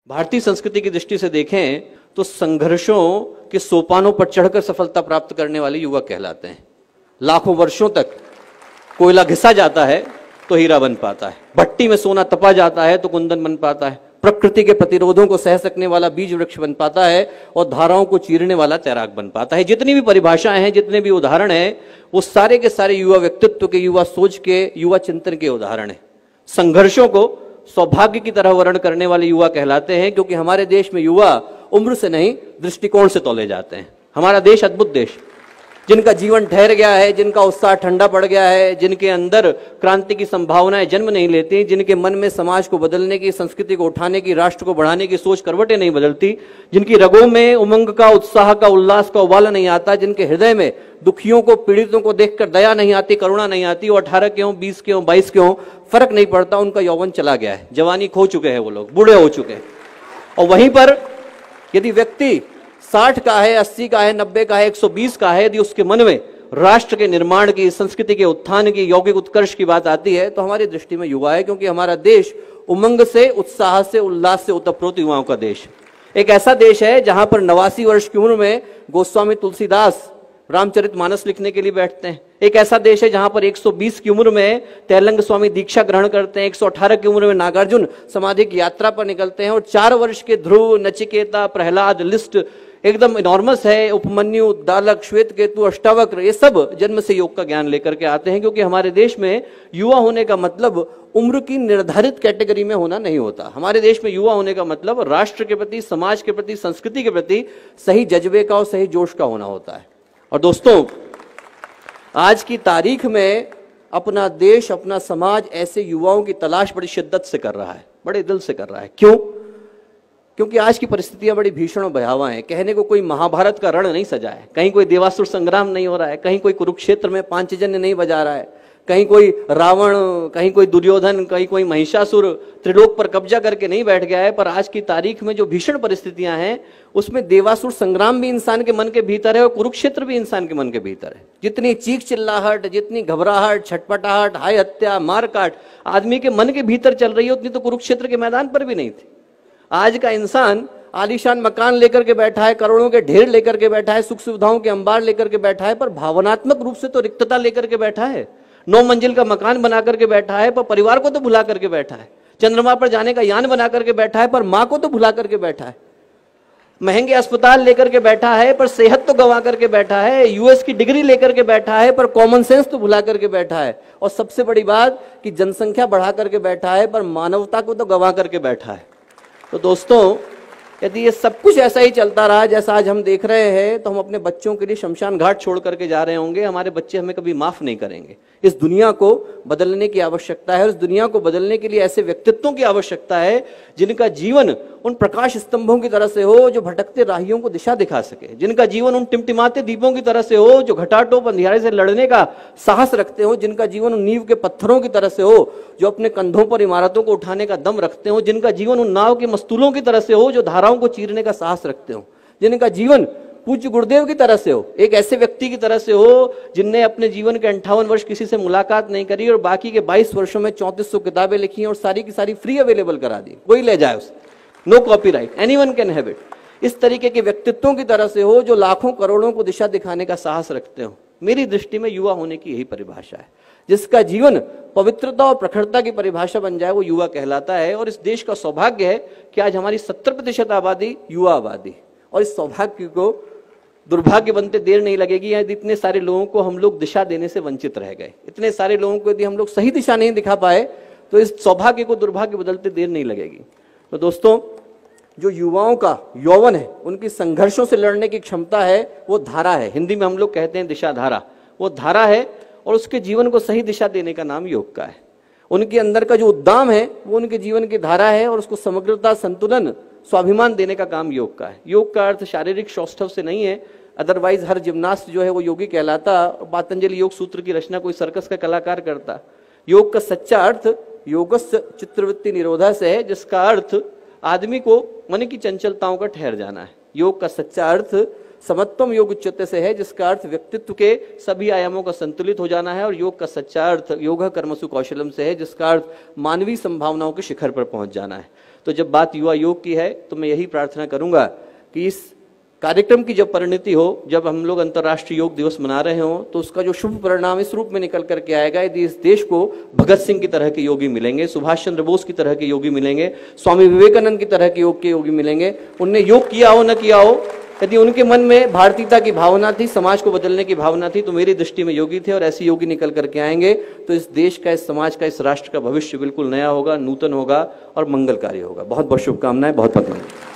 भारतीय संस्कृति की दृष्टि से देखें तो संघर्षों के सोपानों पर चढ़कर सफलता प्राप्त करने वाले युवा कहलाते हैं। लाखों वर्षों तक कोयला घिसा जाता है तो हीरा बन पाता है, भट्टी में सोना तपा जाता है तो कुंदन बन पाता है, प्रकृति के प्रतिरोधों को सह सकने वाला बीज वृक्ष बन पाता है और धाराओं को चीरने वाला तैराक बन पाता है। जितनी भी परिभाषाएं हैं, जितने भी उदाहरण हैं, वो सारे के सारे युवा व्यक्तित्व के, युवा सोच के, युवा चिंतन के उदाहरण हैं। संघर्षों को सौभाग्य की तरह वर्ण करने वाले युवा कहलाते हैं, क्योंकि हमारे देश में युवा उम्र से नहीं दृष्टिकोण से तोले जाते हैं। हमारा देश अद्भुत देश, जिनका जीवन ठहर गया है, जिनका उत्साह ठंडा पड़ गया है, जिनके अंदर क्रांति की संभावनाएं जन्म नहीं लेती, जिनके मन में समाज को बदलने की, संस्कृति को उठाने की, राष्ट्र को बढ़ाने की सोच करवटें नहीं बदलती, जिनकी रगों में उमंग का, उत्साह का, उल्लास का उबाल नहीं आता, जिनके हृदय में दुखियों को, पीड़ितों को देखकर दया नहीं आती, करुणा नहीं आती, वो 18 के हों, 20 के हों, 22 के हों, फर्क नहीं पड़ता, उनका यौवन चला गया है, जवानी खो चुके हैं, वो लोग बूढ़े हो चुके हैं। और वहीं पर यदि व्यक्ति 60 का है, 80 का है, 90 का है, 120 का है, यदि उसके मन में राष्ट्र के निर्माण की, संस्कृति के उत्थान की, यौगिक उत्कर्ष की बात आती है, तो हमारी दृष्टि में युवा है, क्योंकि हमारा देश उमंग से, उत्साह से, उल्लास से ओतप्रोत युवाओं का देश। एक ऐसा देश है जहां पर 89 वर्ष की उम्र में गोस्वामी तुलसीदास रामचरितमानस लिखने के लिए बैठते हैं। एक ऐसा देश है जहां पर 120 की उम्र में तैलंग स्वामी दीक्षा ग्रहण करते हैं, 118 की उम्र में नागार्जुन समाधि की यात्रा पर निकलते हैं, और 4 वर्ष के ध्रुव, नचिकेता, प्रहलाद, लिस्ट एकदम इनॉर्मस है, उपमन्यु, दालक, श्वेत केतु, अष्टावक्र, ये सब जन्म से योग का ज्ञान लेकर के आते हैं। क्योंकि हमारे देश में युवा होने का मतलब उम्र की निर्धारित कैटेगरी में होना नहीं होता। हमारे देश में युवा होने का मतलब राष्ट्र के प्रति, समाज के प्रति, संस्कृति के प्रति सही जज्बे का और सही जोश का होना होता है। और दोस्तों, आज की तारीख में अपना देश, अपना समाज ऐसे युवाओं की तलाश बड़ी शिद्दत से कर रहा है, बड़े दिल से कर रहा है। क्यों? क्योंकि आज की परिस्थितियां बड़ी भीषण और भयावह हैं। कहने को कोई महाभारत का रण नहीं सजा है, कहीं कोई देवासुर संग्राम नहीं हो रहा है, कहीं कोई कुरुक्षेत्र में पांचजन्य नहीं बजा रहा है, कहीं कोई रावण, कहीं कोई दुर्योधन, कहीं कोई महिषासुर त्रिलोक पर कब्जा करके नहीं बैठ गया है। पर आज की तारीख में जो भीषण परिस्थितियां हैं, उसमें देवासुर संग्राम भी इंसान के मन के भीतर है और कुरुक्षेत्र भी इंसान के मन के भीतर है। जितनी चीख चिल्लाहट, जितनी घबराहट, छटपटाहट, हाय हत्या, मारकाट आदमी के मन के भीतर चल रही है, उतनी तो कुरुक्षेत्र के मैदान पर भी नहीं थी। आज का इंसान आलीशान मकान लेकर के बैठा है, करोड़ों के ढेर लेकर के बैठा है, सुख सुविधाओं के अंबार लेकर के बैठा है, पर भावनात्मक रूप से तो रिक्तता लेकर के बैठा है। 9 मंजिल का मकान बना करके बैठा है, पर परिवार को तो भुला करके बैठा है। चंद्रमा पर जाने का यान बना करके बैठा है, पर मां को तो भुला करके बैठा है। महंगे अस्पताल लेकर के बैठा है, पर सेहत तो गंवा करके बैठा है। यूएस की डिग्री लेकर के बैठा है, पर कॉमन सेंस तो भुला करके बैठा है। और सबसे बड़ी बात कि जनसंख्या बढ़ा करके बैठा है, पर मानवता को तो गंवा करके बैठा है। तो दोस्तों, यदि ये सब कुछ ऐसा ही चलता रहा जैसा आज हम देख रहे हैं, तो हम अपने बच्चों के लिए शमशान घाट छोड़ करके जा रहे होंगे। हमारे बच्चे हमें कभी माफ नहीं करेंगे। इस दुनिया को बदलने की आवश्यकता है, और इस दुनिया को बदलने के लिए ऐसे व्यक्तित्वों की आवश्यकता है जिनका जीवन उन प्रकाश स्तंभों की तरह से हो जो भटकते राहियों को दिशा दिखा सके, जिनका जीवन उन टिमटिमाते दीपों की तरह से हो जो घटाटोप अंधियारे से लड़ने का साहस रखते हो, जिनका जीवन उन नींव के पत्थरों की तरह से हो जो अपने कंधों पर इमारतों को उठाने का दम रखते हो, जिनका जीवन उन नाव के मस्तूलों की तरह से हो जो धाराओं को चीरने का साहस रखते हो, जिनका जीवन पूज्य गुरुदेव की तरह से हो, एक ऐसे व्यक्ति की तरह से हो जिनने अपने जीवन के 58 वर्ष किसी से मुलाकात नहीं करी और बाकी के 22 वर्षों में 3400 किताबें लिखी और सारी की सारी फ्री अवेलेबल करा दी, कोई ले जाए उसे, no copyright, anyone can have it. इस तरीके के व्यक्तित्वों की तरह से हो जो लाखों करोड़ों को दिशा दिखाने का साहस रखते हो। मेरी दृष्टि में युवा होने की यही परिभाषा है। जिसका जीवन पवित्रता और प्रखरता की परिभाषा बन जाए, वो युवा कहलाता है। और इस देश का सौभाग्य है कि आज हमारी 70% आबादी युवा आबादी, और इस सौभाग्य को दुर्भाग्य बनते देर नहीं लगेगी। यदि इतने सारे लोगों को हम लोग दिशा देने से वंचित रह गए, इतने सारे लोगों को यदि हम लोग सही दिशा नहीं दिखा पाए, तो इस सौभाग्य को दुर्भाग्य बदलते देर नहीं लगेगी। तो दोस्तों, जो युवाओं का यौवन है, उनकी संघर्षों से लड़ने की क्षमता है, वो धारा है। हिंदी में हम लोग कहते हैं दिशा धारा, वो धारा है, और उसके जीवन को सही दिशा देने का नाम योग का है। उनके अंदर का जो उद्दाम है, वो उनके जीवन की धारा है, और उसको समग्रता, संतुलन, स्वाभिमान देने का काम योग का है। योग का अर्थ शारीरिक सौष्ठव से नहीं है, अदरवाइज हर जिम्नास्ट जो है वो योगी कहलाता। पतंजलि योग सूत्र की रचना कोई सर्कस का कलाकार करता। योग का सच्चा अर्थ योगस्य चित्तवृत्ति निरोधा से है, जिसका अर्थ आदमी को मन की चंचलताओं का ठहर जाना है। योग का सच्चा अर्थ समत्वम योग उच्चते से है, जिसका अर्थ व्यक्तित्व के सभी आयामों का संतुलित हो जाना है। और योग का सच्चा अर्थ योग कर्मसु कौशलम से है, जिसका अर्थ मानवीय संभावनाओं के शिखर पर पहुंच जाना है। तो जब बात युवा योग की है तो मैं यही प्रार्थना करूंगा कि इस कार्यक्रम की जब परिणति हो, जब हम लोग अंतर्राष्ट्रीय योग दिवस मना रहे हों, तो उसका जो शुभ परिणाम इस रूप में निकल करके आएगा, यदि इस देश को भगत सिंह की तरह के योगी मिलेंगे, सुभाष चंद्र बोस की तरह के योगी मिलेंगे, स्वामी विवेकानंद की तरह के योग के योगी मिलेंगे, उनने योग किया हो न किया हो, यदि उनके मन में भारतीयता की भावना थी, समाज को बदलने की भावना थी, तो मेरी दृष्टि में योगी थे और ऐसे योगी निकल करके आएंगे तो इस देश का, इस समाज का, इस राष्ट्र का भविष्य बिल्कुल नया होगा, नूतन होगा और मंगलकारी होगा। बहुत बहुत शुभकामनाएं, बहुत बहुत धन्यवाद।